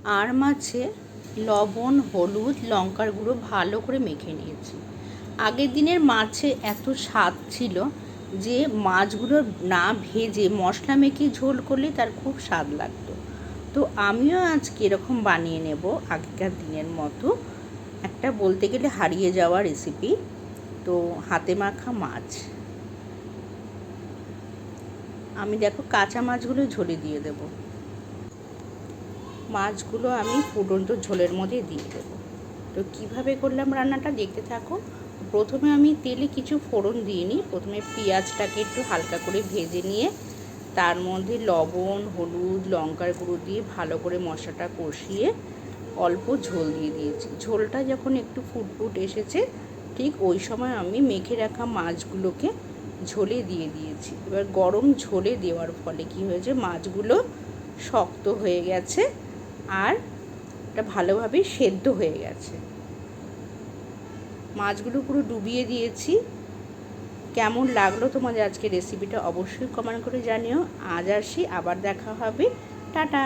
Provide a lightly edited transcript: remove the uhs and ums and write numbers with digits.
আর মাছে লবণ, হলুদ, লঙ্কার গুঁড়ো ভালো করে মেখে নিয়েছি। আগের দিনের মাছে এত স্বাদ ছিল যে মাছগুলো না ভেজে মশলা মেখে ঝোল করলে তার খুব স্বাদ লাগতো। তো আমিও আজকে এরকম বানিয়ে নেব আগেকার দিনের মতো একটা বলতে গেলে হারিয়ে যাওয়া রেসিপি। তো হাতে মাখা মাছ আমি দেখো কাঁচা মাছগুলো ঝোলে দিয়ে দেবো। মাছগুলো আমি ফুটন্ত ঝোলের মধ্যে দিয়ে দেবো। তো কীভাবে করলাম রান্নাটা দেখতে থাকো। প্রথমে আমি তেলে কিছু ফোড়ন দিয়ে নিই। প্রথমে পেঁয়াজটাকে একটু হালকা করে ভেজে নিয়ে তার মধ্যে লবণ, হলুদ, লঙ্কার গুঁড়ো দিয়ে ভালো করে মশলাটা কষিয়ে অল্প ঝোল দিয়ে দিয়েছি। ঝোলটা যখন একটু ফুটফুট এসেছে ঠিক ওই সময় আমি মেখে রাখা মাছগুলোকে ঝোলে দিয়ে দিয়েছি। এবার গরম ঝোলে দেওয়ার ফলে কি হয়েছে, মাছগুলো শক্ত হয়ে গেছে আর এটা ভালোভাবে সেদ্ধ হয়ে গেছে। মাছগুলো পুরো ডুবিয়ে দিয়েছি। কেমন লাগলো তোমাদের আজকে রেসিপিটা অবশ্যই কমেন্ট করে জানিও। আজ আসি, আবার দেখা হবে। টাটা।